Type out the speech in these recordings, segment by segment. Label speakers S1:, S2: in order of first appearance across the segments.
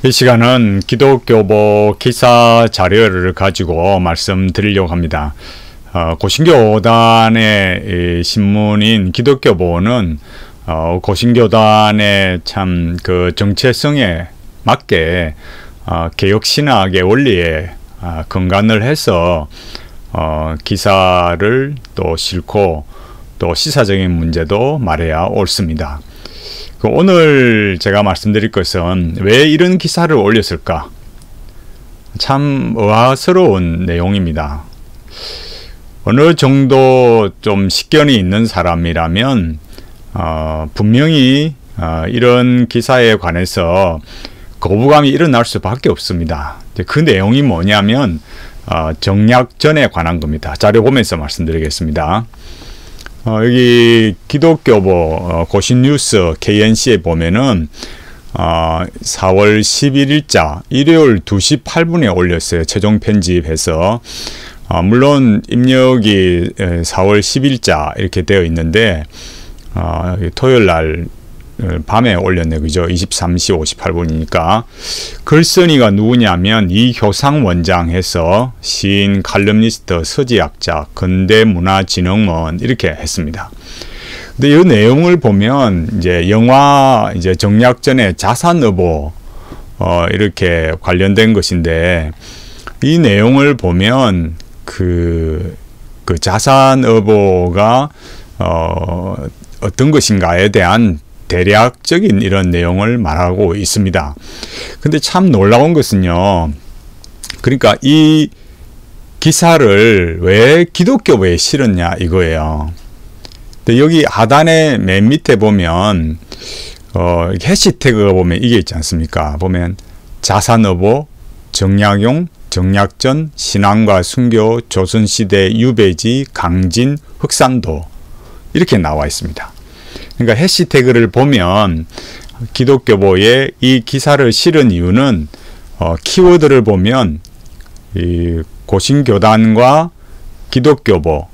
S1: 이 시간은 기독교보 기사 자료를 가지고 말씀드리려고 합니다. 고신교단의 신문인 기독교보는 고신교단의 참 그 정체성에 맞게 개혁신학의 원리에 근간을 해서 기사를 또 싣고 또 시사적인 문제도 말해야 옳습니다. 오늘 제가 말씀드릴 것은 왜 이런 기사를 올렸을까? 참 의아스러운 내용입니다. 어느 정도 좀 식견이 있는 사람이라면 분명히 이런 기사에 관해서 거부감이 일어날 수밖에 없습니다. 그 내용이 뭐냐면 정약전에 관한 겁니다. 자료 보면서 말씀드리겠습니다. 여기 기독교보 고신뉴스 KNC에 보면은 4월 11일자 일요일 2시 8분에 올렸어요. 최종 편집해서. 물론 입력이 4월 10일자 이렇게 되어 있는데 토요일 날 밤에 올렸네, 그죠? 23시 58분이니까. 글쓴이가 누구냐면 이효상 원장 해서 시인, 칼럼니스트, 서지학자, 근대문화진흥원 이렇게 했습니다. 근데 이 내용을 보면 이제 영화 이제 정약전의 자산의보 이렇게 관련된 것인데, 이 내용을 보면 그 자산의보가 어떤 것인가에 대한 대략적인 이런 내용을 말하고 있습니다. 근데 참 놀라운 것은요, 그러니까 이 기사를 왜 기독교부에 실었냐 이거예요. 근데 여기 하단의 맨 밑에 보면 해시태그가 보면 이게 있지 않습니까? 보면 자산의보, 정약용, 정약전, 신앙과 순교, 조선시대 유배지, 강진, 흑산도 이렇게 나와 있습니다. 그러니까 해시태그를 보면 기독교보에 이 기사를 실은 이유는 키워드를 보면 이 고신교단과 기독교보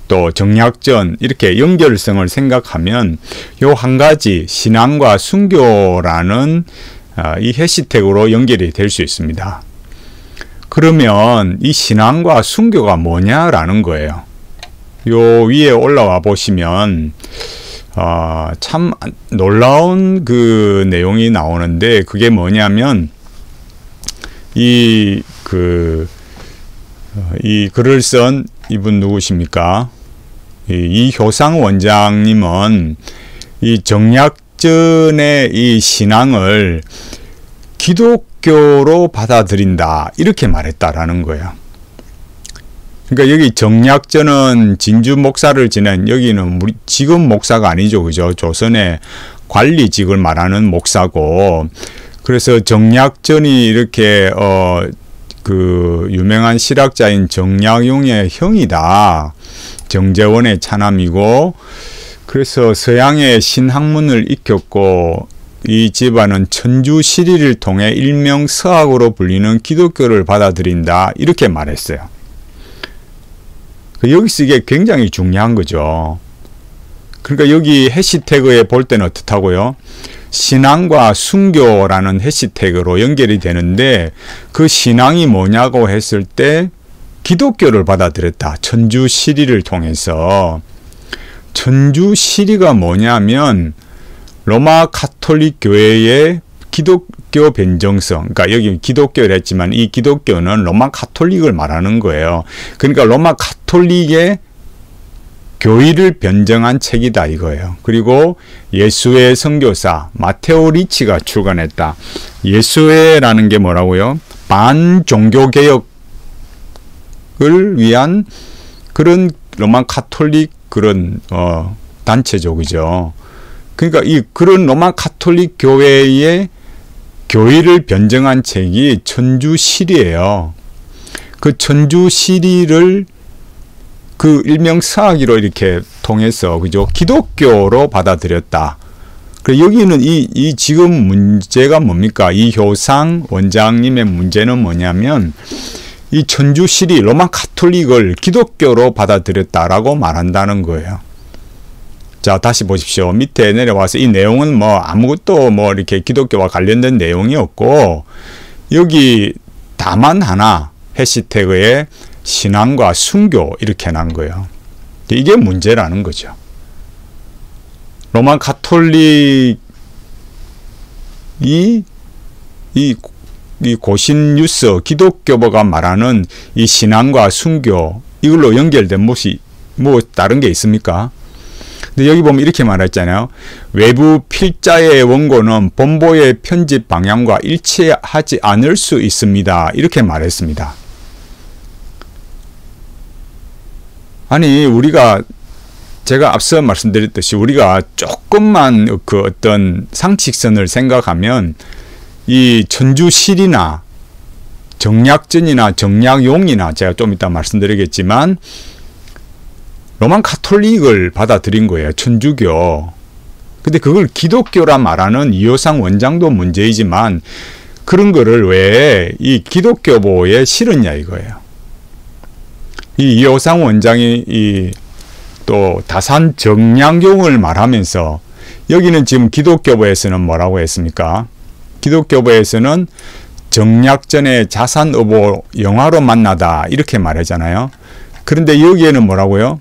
S1: 또 정약전 이렇게 연결성을 생각하면 요 한 가지 신앙과 순교라는 이 해시태그로 연결이 될 수 있습니다. 그러면 이 신앙과 순교가 뭐냐라는 거예요. 요 위에 올라와 보시면 참 놀라운 그 내용이 나오는데, 그게 뭐냐면 이 글을 쓴 이분 누구십니까? 이효상 원장님은 이 정약전의 이 신앙을 기독교로 받아들인다 이렇게 말했다라는 거예요. 그러니까 여기 정약전은 진주 목사를 지낸, 여기는 우리 지금 목사가 아니죠, 그죠? 조선의 관리직을 말하는 목사고, 그래서 정약전이 이렇게 그 유명한 실학자인 정약용의 형이다. 정재원의 차남이고, 그래서 서양의 신학문을 익혔고, 이 집안은 천주시리를 통해 일명 서학으로 불리는 기독교를 받아들인다 이렇게 말했어요. 여기서 이게 굉장히 중요한 거죠. 그러니까 여기 해시태그에 볼 때는 어떻다고요? 신앙과 순교라는 해시태그로 연결이 되는데, 그 신앙이 뭐냐고 했을 때 기독교를 받아들였다. 천주시리를 통해서. 천주시리가 뭐냐면 로마 가톨릭 교회의 기독교 변정성, 그러니까 여기 기독교를 했지만 이 기독교는 로마 가톨릭을 말하는 거예요. 그러니까 로마 가톨릭의 교의를 변정한 책이다 이거예요. 그리고 예수회 선교사 마테오 리치가 출간했다. 예수회라는 게 뭐라고요? 반종교개혁을 위한 그런 로마 가톨릭 그런 단체죠, 그죠? 그러니까 그런 로마 가톨릭 교회의 교의를 변정한 책이 천주시리예요. 그 천주시리를 그 일명 서학으로 이렇게 통해서, 그죠? 기독교로 받아들였다. 그리고 여기는 이 지금 문제가 뭡니까? 이 효상 원장님의 문제는 뭐냐면 이 천주시리 로마 가톨릭을 기독교로 받아들였다라고 말한다는 거예요. 자, 다시 보십시오. 밑에 내려와서 이 내용은 뭐 아무것도 뭐 이렇게 기독교와 관련된 내용이 없고, 여기 다만 하나 해시태그에 신앙과 순교 이렇게 난 거예요. 이게 문제라는 거죠. 로만 가톨릭이 이 고신 뉴스 기독교가 말하는 이 신앙과 순교 이걸로 연결된 무엇이 뭐 다른 게 있습니까? 근데 여기 보면 이렇게 말했잖아요. 외부 필자의 원고는 본보의 편집 방향과 일치하지 않을 수 있습니다. 이렇게 말했습니다. 아니, 제가 앞서 말씀드렸듯이 우리가 조금만 그 어떤 상식선을 생각하면 이 천주실이나 정약전이나 정약용이나 제가 좀 이따 말씀드리겠지만 로만 가톨릭을 받아들인 거예요. 천주교. 근데 그걸 기독교라 말하는 이호상 원장도 문제이지만 그런 거를 왜 이 기독교보에 실었냐 이거예요. 이 이호상 원장이 또 다산 정약용을 말하면서 여기는 지금 기독교보에서는 뭐라고 했습니까? 기독교보에서는 정약전의 자산의보 영화로 만나다 이렇게 말하잖아요. 그런데 여기에는 뭐라고요?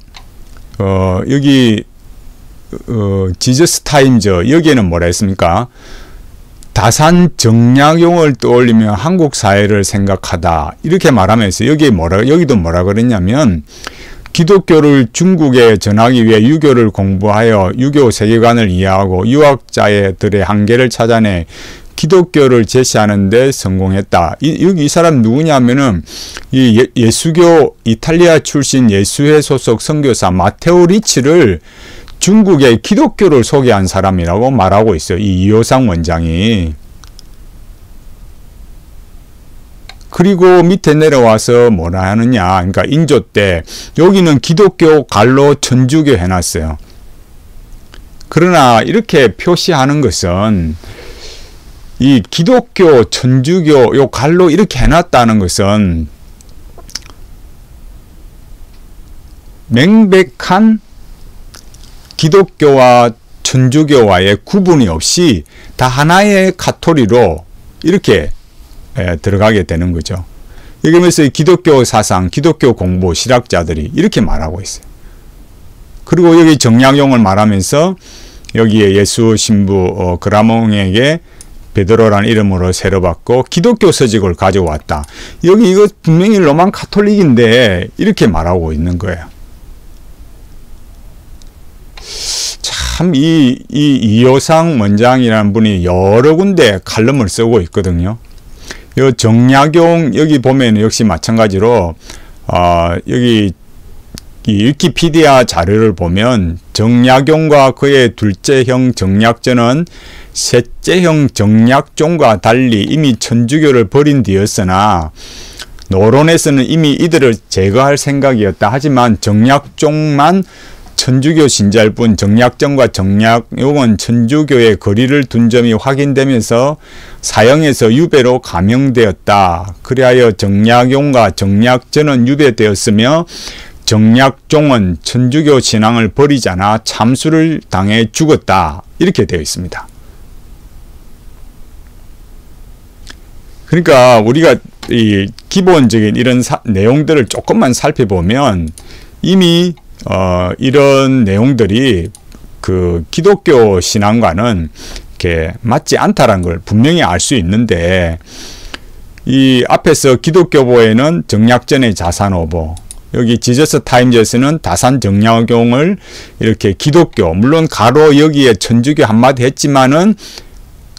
S1: 여기 지저스 타임즈 여기에는 뭐라 했습니까? 다산 정약용을 떠올리며 한국 사회를 생각하다 이렇게 말하면서 여기도 뭐라 그랬냐면 기독교를 중국에 전하기 위해 유교를 공부하여 유교 세계관을 이해하고 유학자들의 한계를 찾아내 기독교를 제시하는 데 성공했다. 여기 이 사람 누구냐면은 이 예수교 이탈리아 출신 예수회 소속 선교사 마테오 리치를 중국의 기독교를 소개한 사람이라고 말하고 있어요. 이 이호상 원장이. 그리고 밑에 내려와서 뭐라 하느냐. 그러니까 인조 때 여기는 기독교 갈로 천주교 해놨어요. 그러나 이렇게 표시하는 것은 이 기독교, 천주교, 요 갈로 이렇게 해놨다는 것은 명백한 기독교와 천주교와의 구분이 없이 다 하나의 카톨리로 이렇게 들어가게 되는 거죠. 여기면서 기독교 사상, 기독교 공부, 실학자들이 이렇게 말하고 있어요. 그리고 여기 정약용을 말하면서 여기에 예수 신부 그라몽에게 베드로라는 이름으로 새로 받고 기독교 서적을 가져왔다. 여기 이거 분명히 로만 가톨릭인데 이렇게 말하고 있는 거예요. 참 이호상 원장이라는 분이 여러 군데 칼럼을 쓰고 있거든요. 이 정약용 여기 보면 역시 마찬가지로 여기 이 위키피디아 자료를 보면 정약용과 그의 둘째 형 정약전은 셋째 형 정약종과 달리 이미 천주교를 버린 뒤였으나 노론에서는 이미 이들을 제거할 생각이었다. 하지만 정약종만 천주교 신자일 뿐 정약전과 정약용은 천주교의 거리를 둔 점이 확인되면서 사형에서 유배로 감형되었다. 그리하여 정약용과 정약전은 유배되었으며 정약종은 천주교 신앙을 버리잖아 참수를 당해 죽었다. 이렇게 되어 있습니다. 그러니까 우리가 이 기본적인 이런 내용들을 조금만 살펴보면 이미 이런 내용들이 그 기독교 신앙과는 이렇게 맞지 않다라는 걸 분명히 알 수 있는데 이 앞에서 기독교보에는 정약전의 자산오보 여기 지저스 타임즈에서는 다산 정약용을 이렇게 기독교 물론 가로 여기에 천주교 한마디 했지만은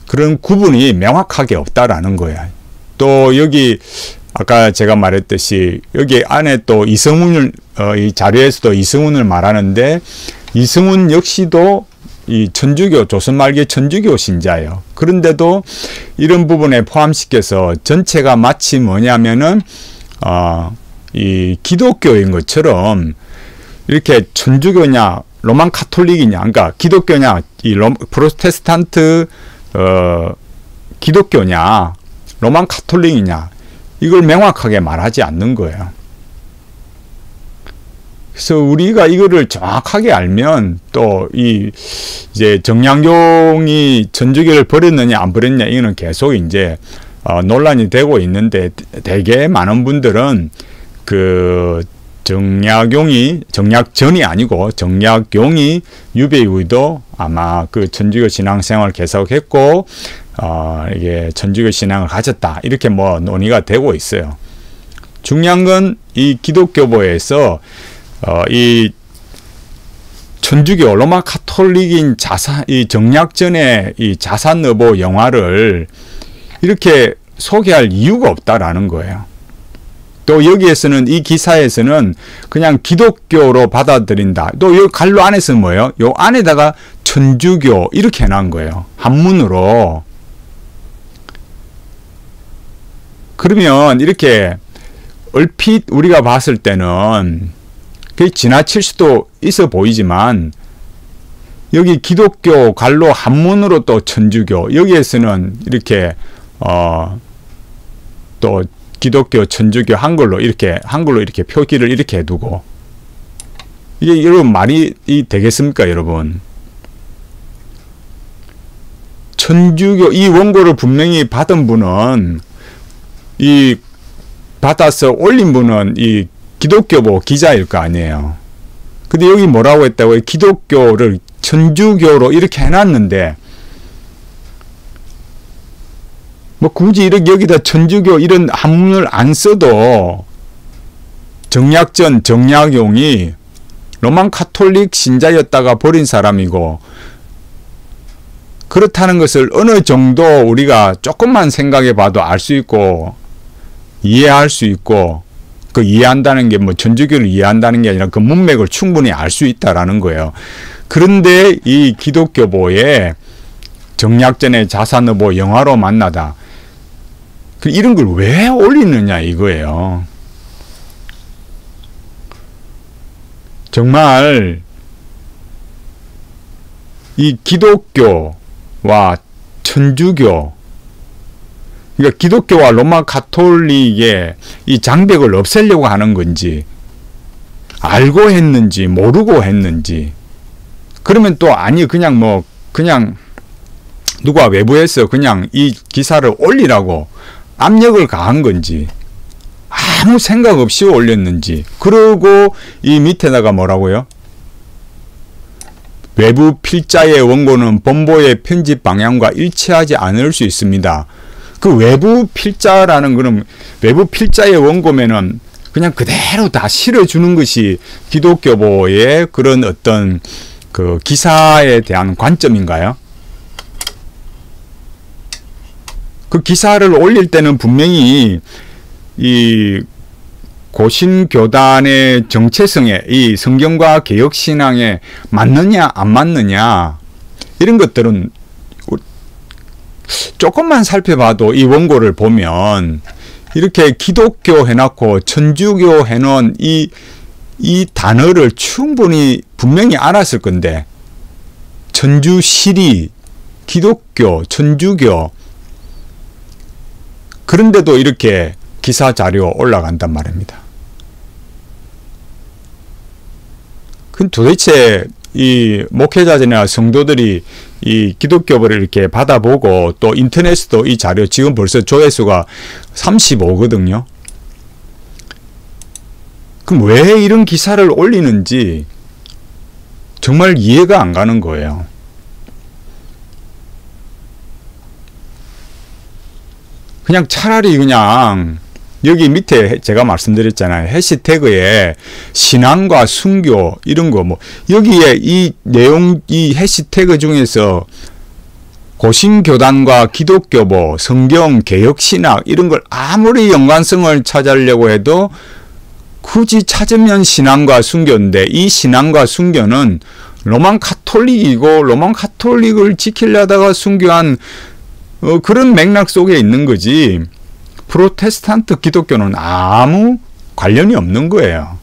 S1: 그런 구분이 명확하게 없다라는 거야. 또 여기 아까 제가 말했듯이 여기 안에 또 이성훈을 이 자료에서도 이성훈을 말하는데 이성훈 역시도 이 천주교 조선 말기 천주교 신자예요. 그런데도 이런 부분에 포함시켜서 전체가 마치 뭐냐면은 이 기독교인 것처럼 이렇게 천주교냐 로만 가톨릭이냐 그러니까 기독교냐 이 프로테스탄트 기독교냐 로만 가톨릭이냐 이걸 명확하게 말하지 않는 거예요. 그래서 우리가 이거를 정확하게 알면 또 이제 정약용이 천주교를 버렸느냐 안 버렸냐 이거는 계속 이제 논란이 되고 있는데, 되게 많은 분들은 그 정약전이 아니고 정약용이 유배 이후에도 아마 그 천주교 신앙생활을 계속했고 이게 천주교 신앙을 가졌다 이렇게 뭐 논의가 되고 있어요. 중요한 건 이 기독교보에서 이 천주교 로마 카톨릭인 이 정약전의 이 자산여보 영화를 이렇게 소개할 이유가 없다라는 거예요. 또 여기에서는, 이 기사에서는 그냥 기독교로 받아들인다. 또 이 갈로 안에서는 뭐예요? 요 안에다가 천주교 이렇게 해놓은 거예요. 한문으로. 그러면 이렇게 얼핏 우리가 봤을 때는 그게 지나칠 수도 있어 보이지만, 여기 기독교 갈로 한문으로 또 천주교, 여기에서는 이렇게 또 기독교 천주교 한글로 이렇게 표기를 이렇게 해두고, 이게 여러분 말이 되겠습니까, 여러분? 천주교 이 원고를 분명히 받은 분은, 이 받아서 올린 분은 이 기독교보 기자일 거 아니에요. 근데 여기 뭐라고 했다고요? 기독교를 천주교로 이렇게 해놨는데, 뭐 굳이 이렇게 여기다 천주교 이런 한문을 안 써도 정약용이 로만 카톨릭 신자였다가 버린 사람이고, 그렇다는 것을 어느 정도 우리가 조금만 생각해 봐도 알 수 있고 이해할 수 있고, 그 이해한다는 게 뭐 천주교를 이해한다는 게 아니라 그 문맥을 충분히 알 수 있다라는 거예요. 그런데 이 기독교보에 정약전의 자산여보 영화로 만나다, 이런 걸 왜 올리느냐 이거예요. 정말 이 기독교와 천주교, 그러니까 기독교와 로마 카톨릭의 이 장벽을 없애려고 하는 건지, 알고 했는지 모르고 했는지, 그러면 또 아니 그냥 누가 외부에서 그냥 이 기사를 올리라고 압력을 가한 건지, 아무 생각 없이 올렸는지. 그리고 이 밑에다가 뭐라고요? 외부 필자의 원고는 본보의 편집 방향과 일치하지 않을 수 있습니다. 그 외부 필자라는 거는, 외부 필자의 원고면은 그냥 그대로 다 실어주는 것이 기독교보의 그런 어떤 그 기사에 대한 관점인가요? 그 기사를 올릴 때는 분명히 이 고신교단의 정체성에, 이 성경과 개혁신앙에 맞느냐 안 맞느냐 이런 것들은 조금만 살펴봐도, 이 원고를 보면 이렇게 기독교 해놓고 천주교 해놓은 이 단어를 충분히 분명히 알았을 건데, 천주시리, 기독교, 천주교, 그런데도 이렇게 기사 자료 올라간단 말입니다. 그럼 도대체 이 목회자들이나 성도들이 이 기독교를 이렇게 받아보고, 또 인터넷에도 이 자료 지금 벌써 조회수가 35거든요. 그럼 왜 이런 기사를 올리는지 정말 이해가 안 가는 거예요. 그냥 차라리 그냥 여기 밑에 제가 말씀드렸잖아요. 해시태그에 신앙과 순교 이런 거, 뭐 여기에 이 내용, 이 해시태그 중에서 고신교단과 기독교보, 성경, 개혁신학 이런 걸 아무리 연관성을 찾으려고 해도 굳이 찾으면 신앙과 순교인데, 이 신앙과 순교는 로만 카톨릭이고, 로만 카톨릭을 지키려다가 순교한 그런 맥락 속에 있는 거지, 프로테스탄트 기독교는 아무 관련이 없는 거예요.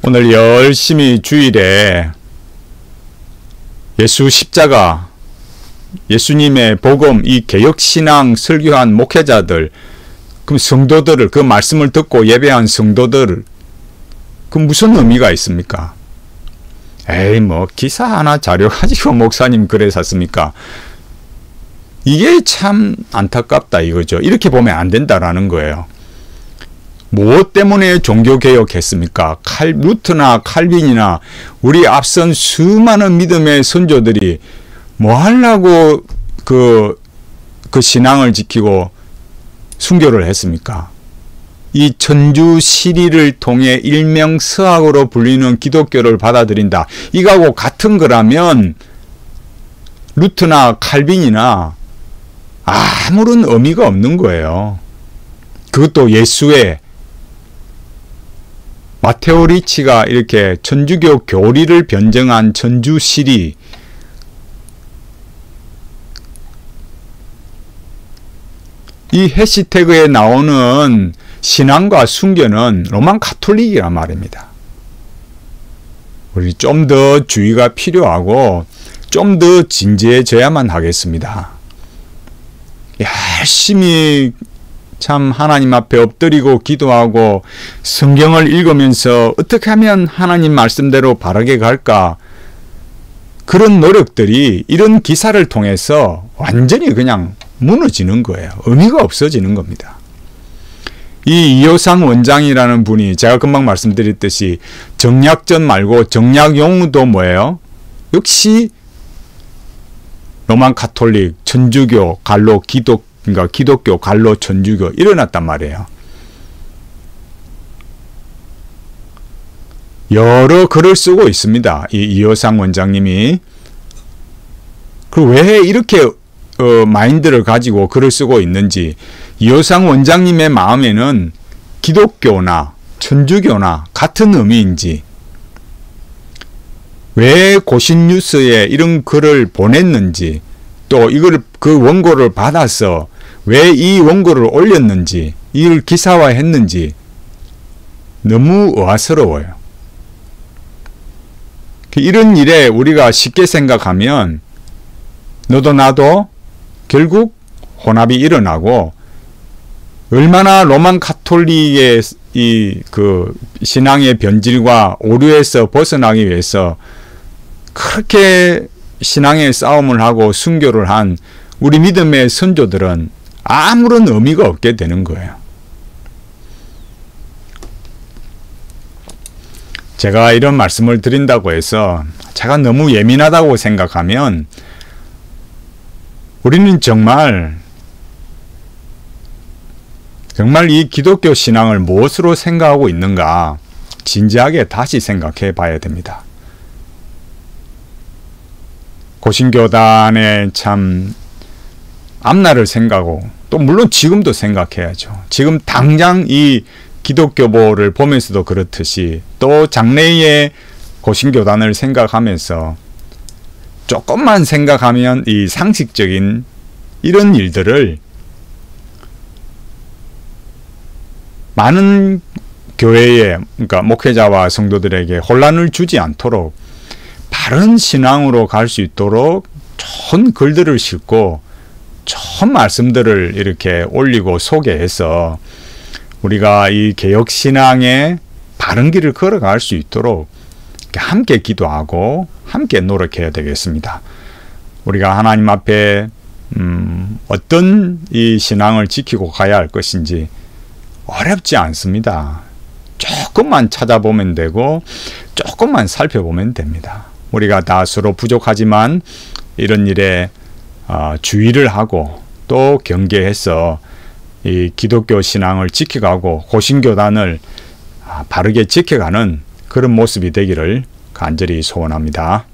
S1: 오늘 열심히 주일에 예수 십자가, 예수님의 복음, 이 개혁신앙 설교한 목회자들, 그럼 성도들을, 그 말씀을 듣고 예배한 성도들을, 그 무슨 의미가 있습니까? 에이, 뭐 기사 하나 자료 가지고 목사님 글에 샀습니까? 이게 참 안타깝다 이거죠. 이렇게 보면 안 된다라는 거예요. 무엇 때문에 종교개혁했습니까? 루트나 칼빈이나 우리 앞선 수많은 믿음의 선조들이 뭐 하려고 그 신앙을 지키고 순교를 했습니까? 이 천주시리를 통해 일명서학으로 불리는 기독교를 받아들인다. 이거하고 같은 거라면 루트나 칼빈이나 아무런 의미가 없는 거예요. 그것도 예수의 마테오 리치가 이렇게 천주교 교리를 변증한 천주시리, 이 해시태그에 나오는 신앙과 순교는 로만 가톨릭이란 말입니다. 우리 좀 더 주의가 필요하고 좀 더 진지해져야만 하겠습니다. 열심히 참 하나님 앞에 엎드리고 기도하고 성경을 읽으면서 어떻게 하면 하나님 말씀대로 바르게 갈까, 그런 노력들이 이런 기사를 통해서 완전히 그냥 무너지는 거예요. 의미가 없어지는 겁니다. 이 이호상 원장이라는 분이 제가 금방 말씀드렸듯이 정약전 말고 정약용도 뭐예요? 역시 로만 가톨릭, 천주교, 갈로 그러니까 기독교, 갈로, 천주교 일어났단 말이에요. 여러 글을 쓰고 있습니다. 이 이호상 원장님이. 그리고 왜 이렇게 마인드를 가지고 글을 쓰고 있는지, 이호상 원장님의 마음에는 기독교나 천주교나 같은 의미인지, 왜 고신뉴스에 이런 글을 보냈는지, 또 이걸 그 원고를 받아서 왜 이 원고를 올렸는지, 이걸 기사화했는지 너무 의아스러워요. 이런 일에 우리가 쉽게 생각하면 너도 나도 결국 혼합이 일어나고, 얼마나 로만 가톨릭의 이 그 신앙의 변질과 오류에서 벗어나기 위해서 그렇게 신앙의 싸움을 하고 순교를 한 우리 믿음의 선조들은 아무런 의미가 없게 되는 거예요. 제가 이런 말씀을 드린다고 해서 제가 너무 예민하다고 생각하면 우리는 정말 이 기독교 신앙을 무엇으로 생각하고 있는가 진지하게 다시 생각해 봐야 됩니다. 고신교단의 참 앞날을 생각하고, 또 물론 지금도 생각해야죠. 지금 당장 이 기독교보를 보면서도 그렇듯이 또 장래의 고신교단을 생각하면서 조금만 생각하면 이 상식적인 이런 일들을 많은 교회에, 그러니까 목회자와 성도들에게 혼란을 주지 않도록 바른 신앙으로 갈 수 있도록 좋은 글들을 싣고 좋은 말씀들을 이렇게 올리고 소개해서 우리가 이 개혁신앙의 바른 길을 걸어갈 수 있도록 함께 기도하고 함께 노력해야 되겠습니다. 우리가 하나님 앞에 어떤 이 신앙을 지키고 가야 할 것인지 어렵지 않습니다. 조금만 찾아보면 되고 조금만 살펴보면 됩니다. 우리가 다 서로 부족하지만 이런 일에 주의를 하고 또 경계해서 이 기독교 신앙을 지켜가고 고신교단을 바르게 지켜가는 그런 모습이 되기를 간절히 소원합니다.